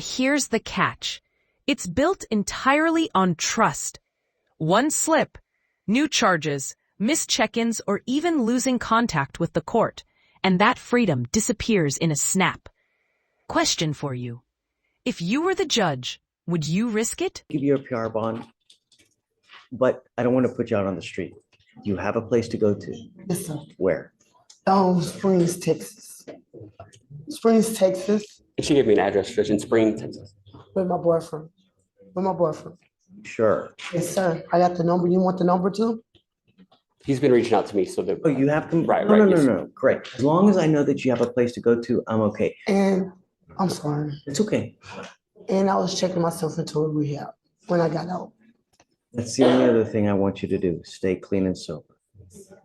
Here's the catch. It's built entirely on trust. One slip, new charges, missed check-ins, or even losing contact with the court, and that freedom disappears in a snap. Question for you. If you were the judge, would you risk it? Give you a PR bond, but I don't want to put you out on the street. You have a place to go to. Yes, sir. Where? Springs, Texas. Springs, Texas. She gave me an address, Judge, in Spring, Texas. With my boyfriend. Sure. Yes, sir. I got the number. You want the number too? He's been reaching out to me, so Oh, you have to. Right, No, right, no, yes. no. Great. As long as I know that you have a place to go to, I'm okay. And I'm sorry. It's okay. And I was checking myself into a rehab when I got out. That's the only other thing I want you to do. Stay clean and sober.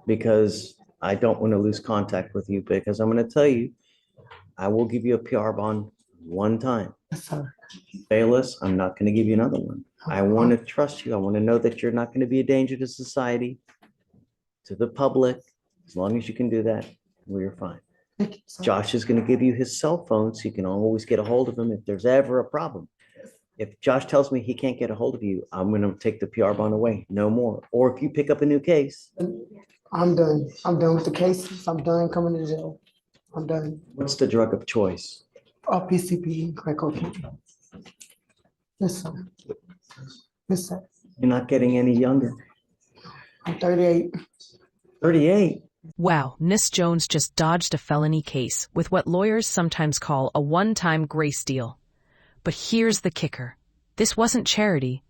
Because I don't want to lose contact with you, because I'm going to tell you, I will give you a PR bond one time. Yes, sir. Fail us, I'm not going to give you another one. I want to trust you. I want to know that you're not going to be a danger to society, to the public. As long as you can do that, we're fine. Thank you, sir. Josh is going to give you his cell phone so you can always get a hold of him if there's ever a problem. If Josh tells me he can't get a hold of you, I'm going to take the PR bond away. No more. Or if you pick up a new case. I'm done. I'm done with the cases. I'm done coming to jail. I'm done. What's the drug of choice? PCP, crack cocaine. Yes, sir. Yes, sir. You're not getting any younger. I'm 38. 38. Wow, Miss Jones just dodged a felony case with what lawyers sometimes call a one-time grace deal. But here's the kicker. This wasn't charity.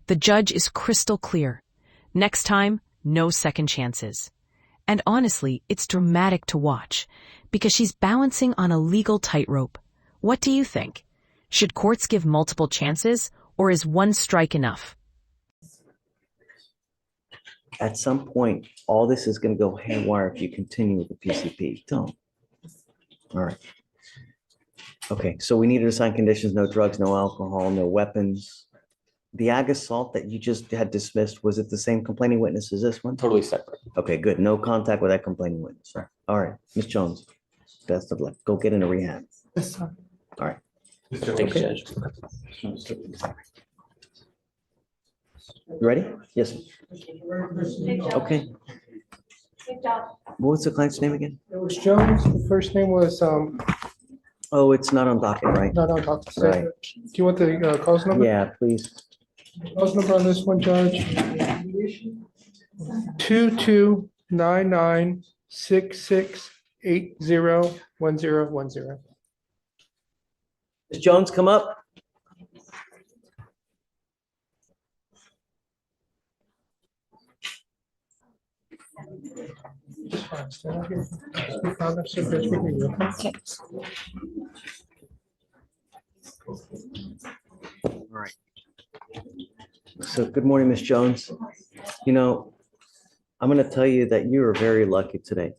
The judge is crystal clear. Next time, no second chances. And honestly, it's dramatic to watch because she's balancing on a legal tightrope. What do you think? Should courts give multiple chances, or is one strike enough? At some point, all this is going to go haywire if you continue with the PCP. Don't. All right. Okay, so we needed to sign conditions: no drugs, no alcohol, no weapons. The ag assault that you just had dismissed, was it the same complaining witness as this one? totally separate. Okay, good. No contact with that complaining witness. All right, Ms. Jones, best of luck. Go get in a rehab. Yes, sir. All right. Thank you, Judge. You ready? Yes. Okay. What was the client's name again? It was Jones. The first name was, Oh, it's not on docket, right? no, Dr. Right. Do you want the cause number? Yeah, please. Cause number on this one, Judge. 229966801010. Ms. Jones, come up. It's fine. Stand up here. Speak louder so Judge can hear you, okay? All right. So good morning, Ms. Jones. You know, I'm going to tell you that you are very lucky today,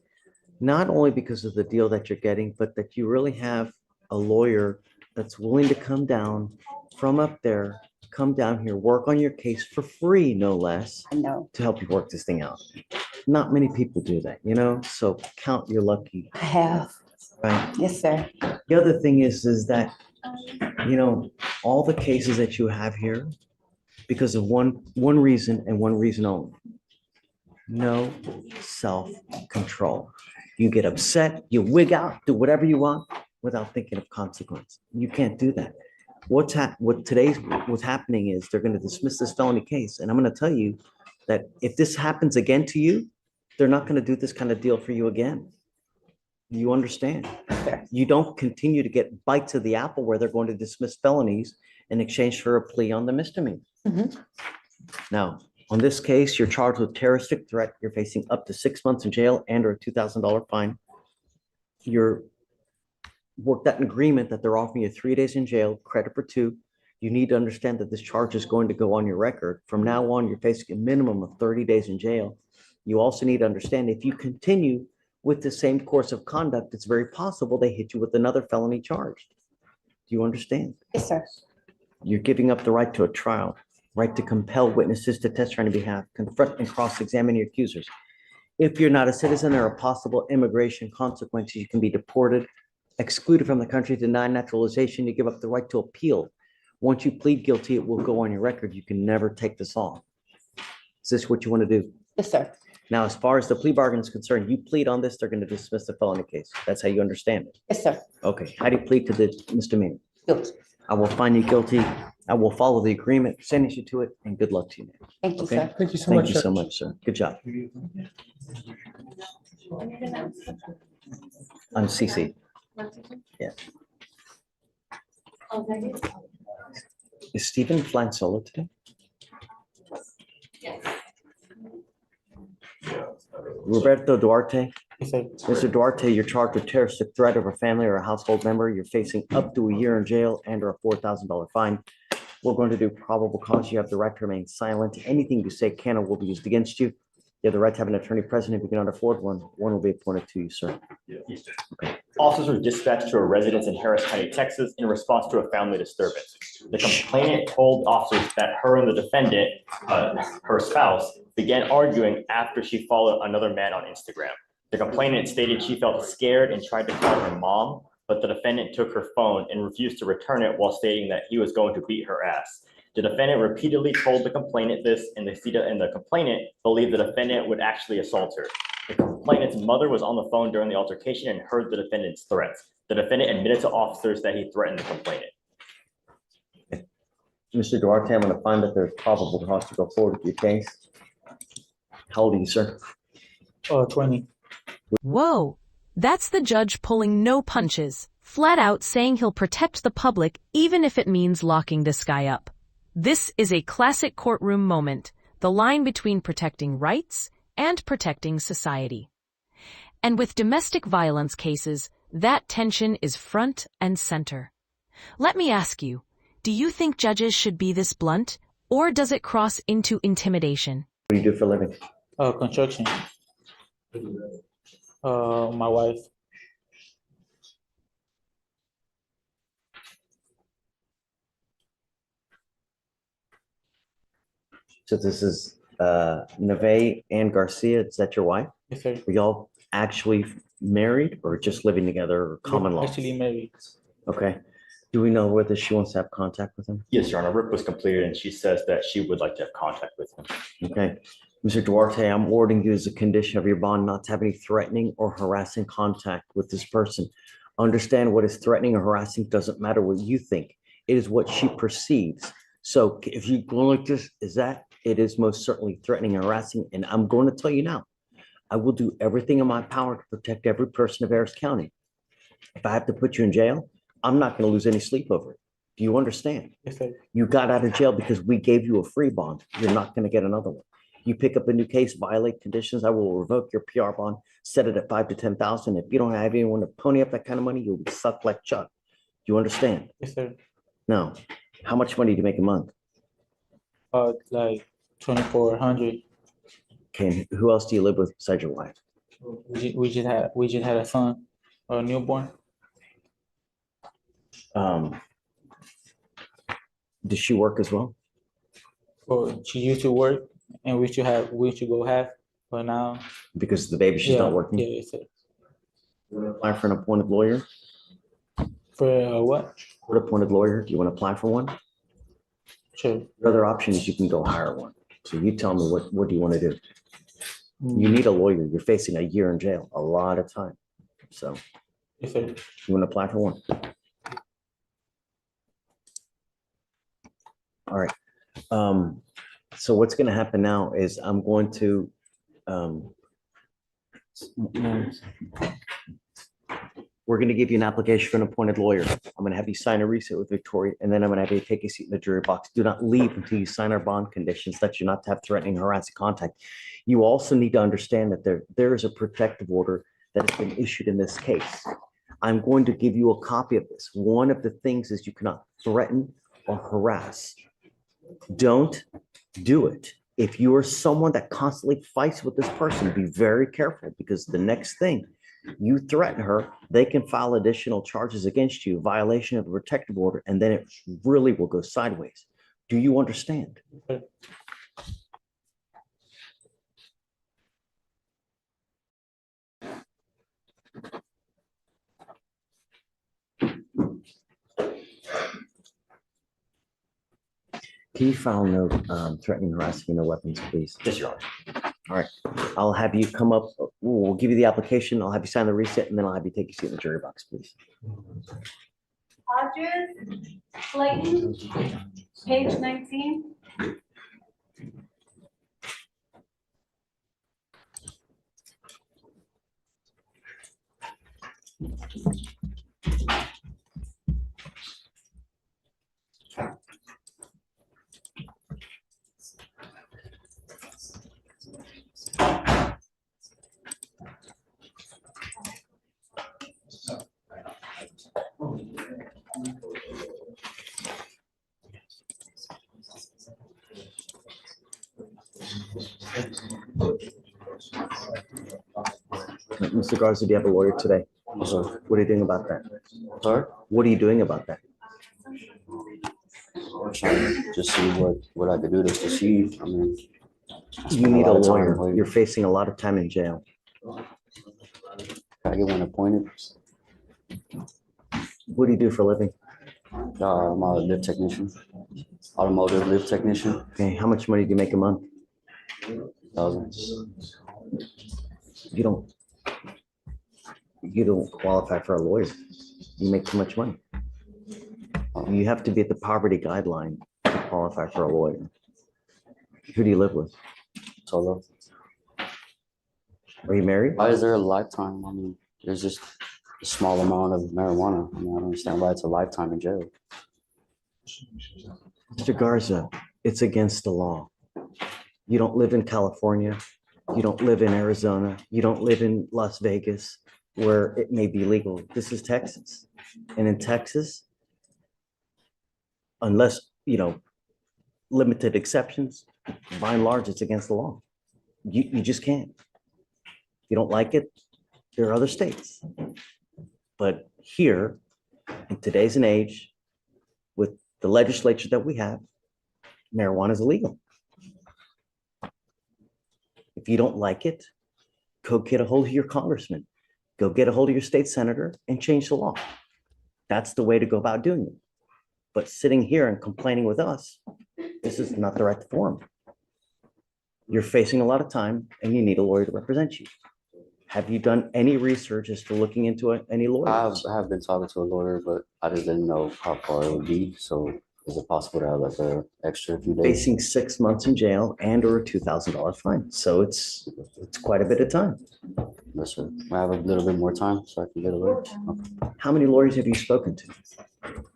not only because of the deal that you're getting, but that you really have a lawyer that's willing to come down from up there, come down here, work on your case for free, no less, I know. to help you work this thing out. Not many people do that, you know, so count your lucky, I have. right? Yes, sir. The other thing is that, you know, all the cases that you have here, because of one reason and one reason only. No self-control. You get upset, you wig out, do whatever you want without thinking of consequence. You can't do that. What's happening is they're going to dismiss this felony case. And I'm going to tell you that if this happens again to you, they're not going to do this kind of deal for you again. You understand? You don't continue to get bites of the apple where they're going to dismiss felonies in exchange for a plea on the misdemeanor. Now, on this case, you're charged with terroristic threat. You're facing up to 6 months in jail and or a $2,000 fine. You're worked out an agreement that they're offering you 3 days in jail, credit for 2. You need to understand that this charge is going to go on your record. From now on, you're facing a minimum of 30 days in jail. You also need to understand if you continue with the same course of conduct, it's very possible they hit you with another felony charge. Do you understand? Yes, sir. You're giving up the right to a trial, right to compel witnesses to testify on your behalf, confront and cross-examine your accusers. If you're not a citizen, there are possible immigration consequences. You can be deported, excluded from the country, denied naturalization, you give up the right to appeal. Once you plead guilty, it will go on your record. You can never take this off. Is this what you want to do? Yes, sir. Now, as far as the plea bargain is concerned, you plead on this, they're going to dismiss the felony case. That's how you understand it. Yes, sir. Okay, how do you plead to the misdemeanor? Guilty. I will find you guilty. I will follow the agreement, sentence you to it, and good luck to you, man. Thank you, Okay. sir. Thank you so Thank much. you sir. so much, sir. Good job. I'm CC. Yeah. Is Stephen flying solo today? Roberto Duarte. Yes, sir. Mr. Duarte, you're charged with terroristic threat of a family or a household member. You're facing up to a year in jail and or a $4,000 fine. We're going to do probable cause. You have the right to remain silent. Anything you say can or will be used against you. You have the right to have an attorney present. If you can afford one, one will be appointed to you, sir. Officers were dispatched to a residence in Harris County, Texas, in response to a family disturbance. The complainant told officers that her and the defendant, her spouse, began arguing after she followed another man on Instagram. The complainant stated she felt scared and tried to call her mom, but the defendant took her phone and refused to return it while stating that he was going to beat her ass. The defendant repeatedly told the complainant this, and the complainant believed the defendant would actually assault her. The complainant's mother was on the phone during the altercation and heard the defendant's threats. The defendant admitted to officers that he threatened the complainant. Mr. Duarte, I'm going to find that there's probable cause to go forward with your case. How old are you, sir? 20. Whoa, that's the judge pulling no punches, flat out saying he'll protect the public even if it means locking this guy up. This is a classic courtroom moment, the line between protecting rights and protecting society. And with domestic violence cases, that tension is front and center. Let me ask you, do you think judges should be this blunt, or does it cross into intimidation? What do you do for a living? Construction. My wife. So this is Neve and Garcia. Is that your wife? Yes, sir. Are y'all actually married or just living together or common law? Actually married. Okay. Do we know whether she wants to have contact with him? Yes, Your Honor, RIP was completed and she says that she would like to have contact with him. Okay. Mr. Duarte, I'm ordering you as a condition of your bond not to have any threatening or harassing contact with this person. Understand what is threatening or harassing doesn't matter what you think. It is what she perceives. So if you go like this, it is most certainly threatening and harassing. And I'm going to tell you now, I will do everything in my power to protect every person of Harris County. If I have to put you in jail, I'm not going to lose any sleep over it. Do you understand? Yes, sir. You got out of jail because we gave you a free bond. You're not going to get another one. You pick up a new case, violate conditions, I will revoke your PR bond, set it at 5 to 10,000. If you don't have anyone to pony up that kind of money, you'll be sucked like Chuck. Do you understand? Yes, sir. No. How much money do you make a month? Like 2,400. Okay. And who else do you live with besides your wife? We just had a son, a newborn. Does she work as well? Or she used to work, and we should go have, but now. Because of the baby, she's not working. Yeah, yes, sir. Apply for an appointed lawyer? For what? Court appointed lawyer. Do you want to apply for one? Sure. The other option is you can go hire one. So you tell me what do you want to do? You need a lawyer. You're facing a year in jail, a lot of time. So Yes, sir. you want to apply for one? All right. So what's going to happen now is I'm going to we're going to give you an application for an appointed lawyer. I'm going to have you sign a receipt with Victoria, and then I'm going to have you take a seat in the jury box. Do not leave until you sign our bond conditions that you're not to have threatening, harassing contact. You also need to understand that there is a protective order that has been issued in this case. I'm going to give you a copy of this. One of the things is you cannot threaten or harass. Don't do it. If you are someone that constantly fights with this person, be very careful, because the next thing you threaten her, they can file additional charges against you, violation of a protective order, and then it really will go sideways. Do you understand? Can you file no threatening, harassing, no weapons, please? Yes, Your Honor. I'll have you come up, we'll give you the application, I'll have you sign the receipt, and then I'll have you take your seat in the jury box, please. Hodges, Clayton, page 19. Mr. Garza, do you have a lawyer today? So, What are you doing about that? sorry, What are you doing about that? trying to just see what I could do to proceed. I mean, I You spent need a lot of time lawyer. waiting. You're facing a lot of time in jail. Can I get one appointed? What do you do for a living? I'm a lift technician, automotive lift technician. Okay, how much money do you make a month? Thousands. You don't qualify for a lawyer. You make too much money. You have to be at the poverty guideline to qualify for a lawyer. Who do you live with? Solo. Are you married? Why is there a lifetime? I mean, there's just a small amount of marijuana. I mean, I don't understand why it's a lifetime in jail. Mr. Garza, it's against the law. You don't live in California. You don't live in Arizona. You don't live in Las Vegas, where it may be legal. This is Texas. And in Texas, unless, limited exceptions, by and large, it's against the law. You just can't. You don't like it, there are other states. But here, in today's and age, with the legislature that we have, marijuana is illegal. If you don't like it, go get a hold of your congressman, go get a hold of your state senator and change the law. That's the way to go about doing it. But sitting here and complaining with us, this is not the right forum. You're facing a lot of time and you need a lawyer to represent you. Have you done any research as to looking into any lawyers? I have been talking to a lawyer, but I just didn't know how far it would be. So is it possible to have like an extra few days? Facing 6 months in jail and or a $2,000 fine. So it's quite a bit of time. Yes, sir. I have a little bit more time so I can get a lawyer. Okay. How many lawyers have you spoken to?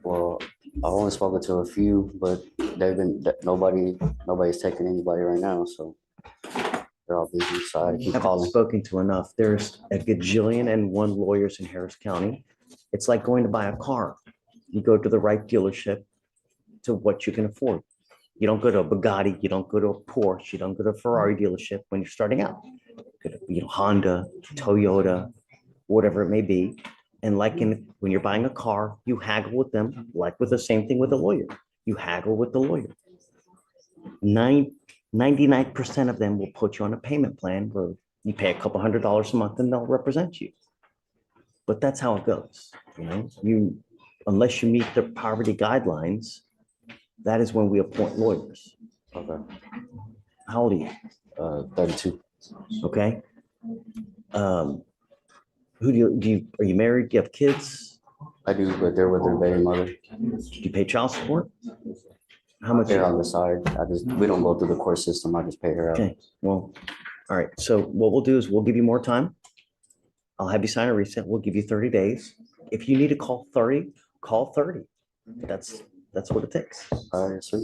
Well, I've only spoken to a few, but nobody's taking anybody right now. So they're all busy. So I keep Haven't calling. spoken to enough. There's a gajillion and one lawyers in Harris County. It's like going to buy a car. You go to the right dealership to what you can afford. You don't go to a Bugatti, you don't go to a Porsche, you don't go to a Ferrari dealership when you're starting out. Go to, Honda, Toyota, whatever it may be. And when you're buying a car, you haggle with them, like with the same thing with a lawyer. You haggle with the lawyer. 99% of them will put you on a payment plan where you pay a couple $100s a month and they'll represent you. But that's how it goes. Unless you meet the poverty guidelines, that is when we appoint lawyers. Okay. How old are you? 32. Okay. Are you married? Do you have kids? I do, but they're with their baby mother. Do you pay child support? How much? They're on the side. We don't go through the court system. I just pay her out. Okay, well, all right. So what we'll do is we'll give you more time. I'll have you sign a receipt. We'll give you 30 days. If you need to call 30, call 30. That's what it takes. Yes, sir.